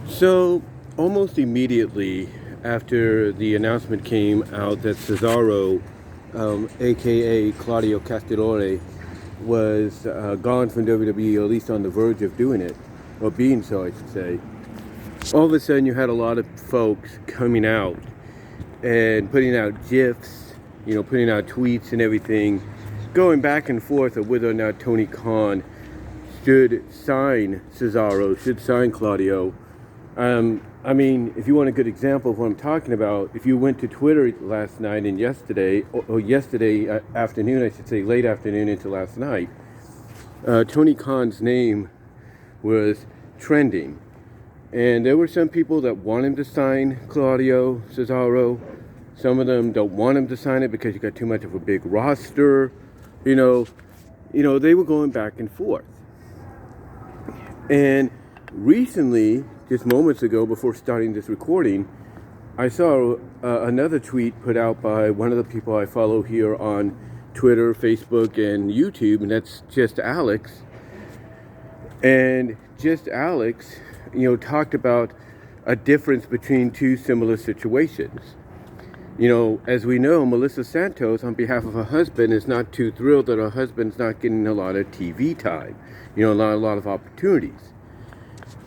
So, almost immediately after the announcement came out that Cesaro, aka Claudio Castellore, was gone from WWE, or at least on the verge of doing it, or being so, I should say, all of a sudden you had a lot of folks coming out and putting out GIFs, putting out tweets and everything, going back and forth of whether or not Tony Khan should sign Cesaro, should sign Claudio. If you want a good example of what I'm talking about, if you went to Twitter last night and yesterday, or yesterday afternoon, I should say, late afternoon into last night, Tony Khan's name was trending. And there were some people that want him to sign Claudio Cesaro. Some of them don't want him to sign it because you got too much of a big roster. They were going back and forth. And recently, just moments ago before starting this recording, I saw another tweet put out by one of the people I follow here on Twitter, Facebook, and YouTube, and that's Just Alex. And Just Alex, talked about a difference between two similar situations. As we know, Melissa Santos, on behalf of her husband, is not too thrilled that her husband's not getting a lot of TV time, a lot of opportunities.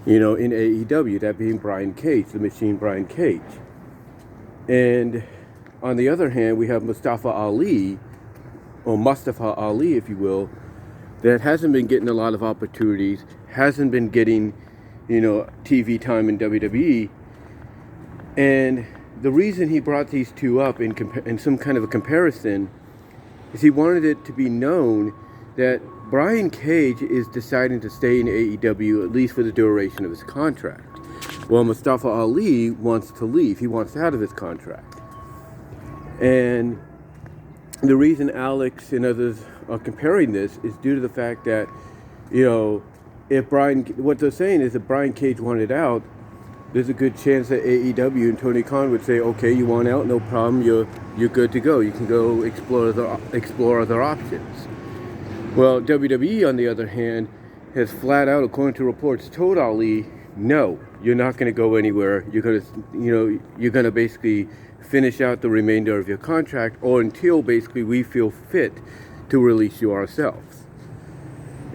In AEW, that being Brian Cage, the Machine Brian Cage. And on the other hand, we have Mustafa Ali, if you will, that hasn't been getting a lot of opportunities, hasn't been getting, TV time in WWE. And the reason he brought these two up in some kind of a comparison is he wanted it to be known that Brian Cage is deciding to stay in AEW at least for the duration of his contract. Well, Mustafa Ali wants to leave. He wants out of his contract. And the reason Alex and others are comparing this is due to the fact that, what they're saying is if Brian Cage wanted out, there's a good chance that AEW and Tony Khan would say, okay, you want out, no problem, you're good to go. You can go explore other options. Well, WWE, on the other hand, has flat out, according to reports, told Ali, no, you're not going to go anywhere. You're going to basically finish out the remainder of your contract, or until basically we feel fit to release you ourselves.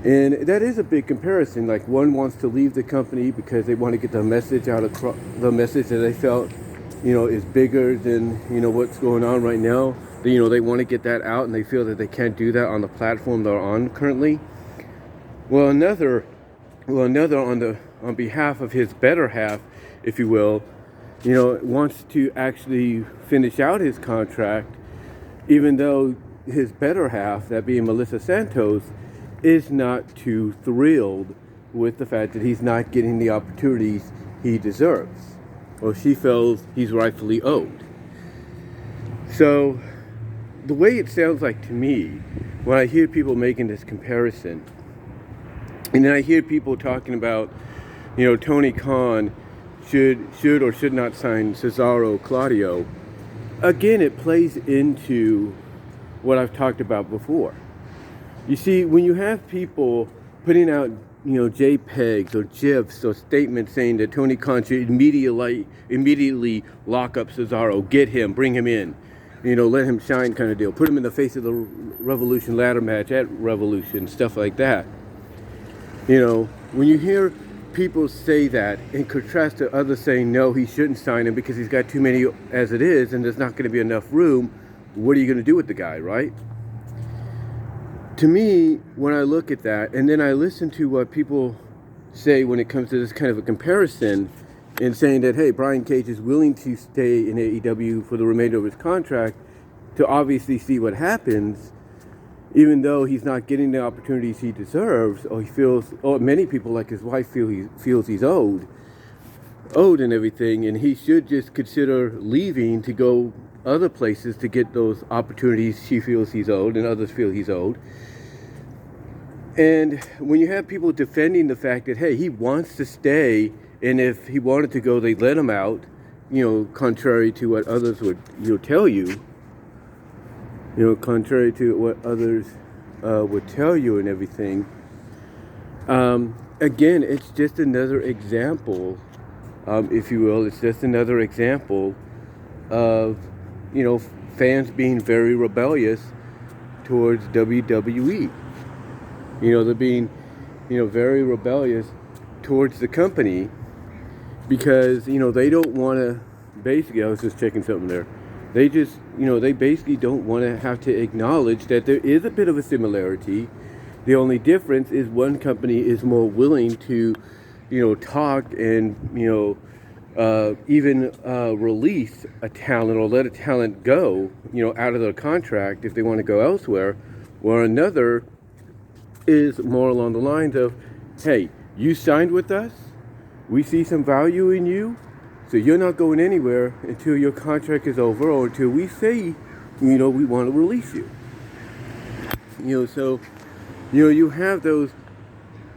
And that is a big comparison. Like, one wants to leave the company because they want to get the message out across, the message that they felt, is bigger than, what's going on right now. They want to get that out, and they feel that they can't do that on the platform they're on currently. Well, another on behalf of his better half, if you will, wants to actually finish out his contract, even though his better half, that being Melissa Santos, is not too thrilled with the fact that he's not getting the opportunities he deserves, or she feels he's rightfully owed. So, the way it sounds like to me, when I hear people making this comparison, and then I hear people talking about, Tony Khan should or should not sign Cesaro, Claudio, again, it plays into what I've talked about before. You see, when you have people putting out, JPEGs or GIFs or statements saying that Tony Khan should immediately lock up Cesaro, get him, bring him in, let him shine kind of deal. Put him in the face of the Revolution ladder match at Revolution, stuff like that. When you hear people say that in contrast to others saying, no, he shouldn't sign him because he's got too many as it is and there's not going to be enough room, what are you going to do with the guy, right? To me, when I look at that, and then I listen to what people say when it comes to this kind of a comparison, and saying that, hey, Brian Cage is willing to stay in AEW for the remainder of his contract to obviously see what happens, even though he's not getting the opportunities he deserves, or many people like his wife feels he's owed and everything, and he should just consider leaving to go other places to get those opportunities she feels he's owed and others feel he's owed. And when you have people defending the fact that, hey, he wants to stay, and if he wanted to go, they'd let him out, contrary to what others would tell you, contrary to what others would tell you and everything. Again, it's just another example if you will. It's just another example of, fans being very rebellious towards WWE. They're being, very rebellious towards the company because, they don't want to, basically, I was just checking something there. They just, they basically don't want to have to acknowledge that there is a bit of a similarity. The only difference is one company is more willing to, talk and, even release a talent or let a talent go, out of their contract if they want to go elsewhere, where another is more along the lines of, hey, you signed with us, we see some value in you, so you're not going anywhere until your contract is over or until we say, we want to release you. So, you have those,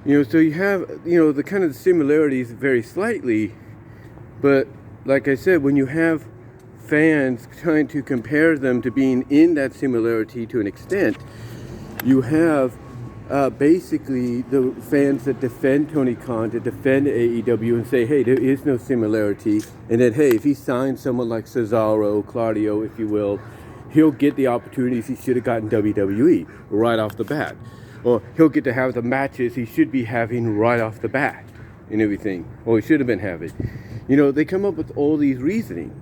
so you have, the kind of similarities very slightly, but like I said, when you have fans trying to compare them to being in that similarity to an extent, you have basically the fans that defend Tony Khan, to defend AEW and say, hey, there is no similarity. And then, hey, if he signs someone like Cesaro, Claudio, if you will, he'll get the opportunities he should have gotten WWE right off the bat. Or he'll get to have the matches he should be having right off the bat and everything. Or he should have been having. They come up with all these reasonings.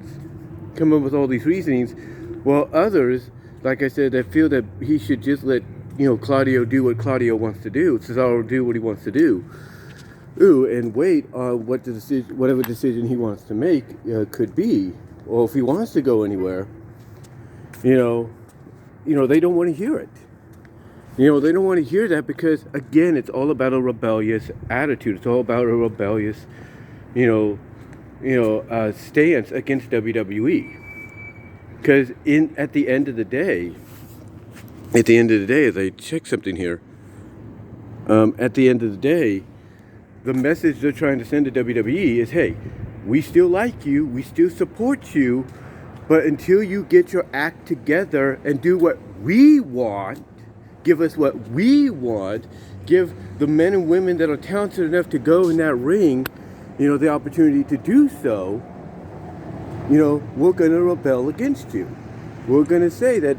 While others, like I said, that feel that he should just let Claudio do what Claudio wants to do, Cesaro do what he wants to do, and wait on whatever decision he wants to make could be, or if he wants to go anywhere, they don't want to hear it. They don't want to hear that because, again, it's all about a rebellious attitude. It's all about a rebellious, stance against WWE. Because at the end of the day, as I check something here, at the end of the day, the message they're trying to send to WWE is, hey, we still like you, we still support you, but until you get your act together and do what we want, give us what we want, give the men and women that are talented enough to go in that ring, the opportunity to do so, we're going to rebel against you. We're going to say that,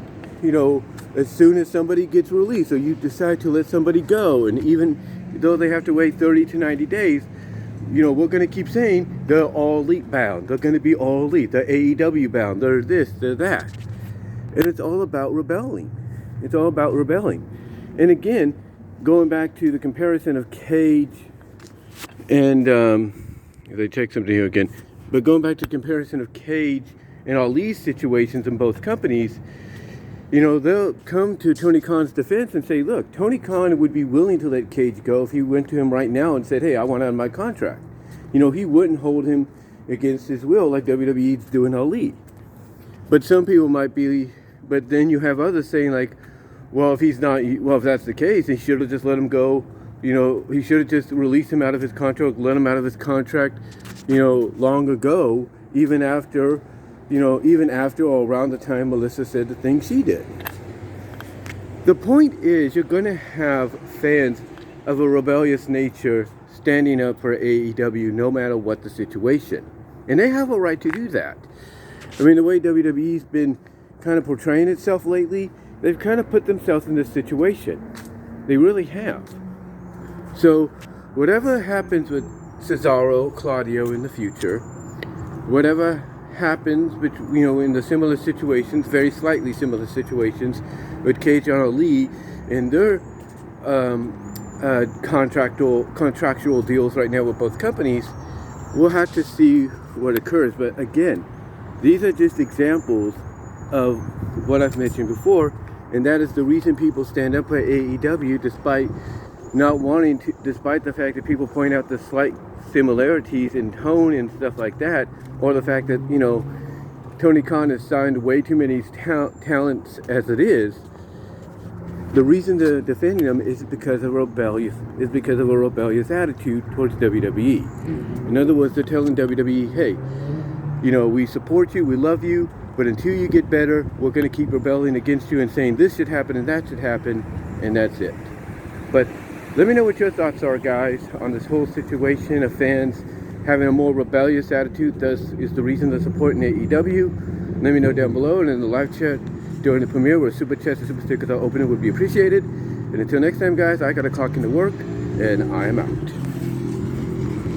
as soon as somebody gets released or you decide to let somebody go, and even though they have to wait 30 to 90 days, we're going to keep saying they're all elite bound. They're going to be all elite. They're AEW bound. They're this, they're that. And it's all about rebelling. And again, going back to the comparison of Cage and, they check something here again, but going back to the comparison of Cage and Ali's situations in both companies, they'll come to Tony Khan's defense and say, look, Tony Khan would be willing to let Cage go if he went to him right now and said, hey, I want out of my contract. He wouldn't hold him against his will like WWE's doing Ali. But some people might be, but then you have others saying like, well, if that's the case, he should have just let him go. He should have just released him out of his contract, let him out of his contract, long ago, even after or around the time Melissa said the thing she did. The point is, you're going to have fans of a rebellious nature standing up for AEW no matter what the situation. And they have a right to do that. I mean, the way WWE's been kind of portraying itself lately, they've kind of put themselves in this situation. They really have. So, whatever happens with Cesaro, Claudio in the future, whatever happens, in the similar situations, very slightly similar situations, with Cage and Ali and their contractual deals right now with both companies, we'll have to see what occurs. But again, these are just examples of what I've mentioned before, and that is the reason people stand up for AEW despite the fact that people point out the slight similarities in tone and stuff like that, or the fact that Tony Khan has signed way too many talents as it is. The reason they're defending them is because of a rebellious attitude towards WWE. In other words, they're telling WWE, hey, we support you, we love you, but until you get better, we're going to keep rebelling against you and saying this should happen and that should happen, and that's it. But let me know what your thoughts are, guys, on this whole situation of fans having a more rebellious attitude is the reason to support in AEW. Let me know down below, and in the live chat during the premiere where super chats and super stickers are opening would be appreciated. And until next time, guys, I gotta clock into work, and I am out.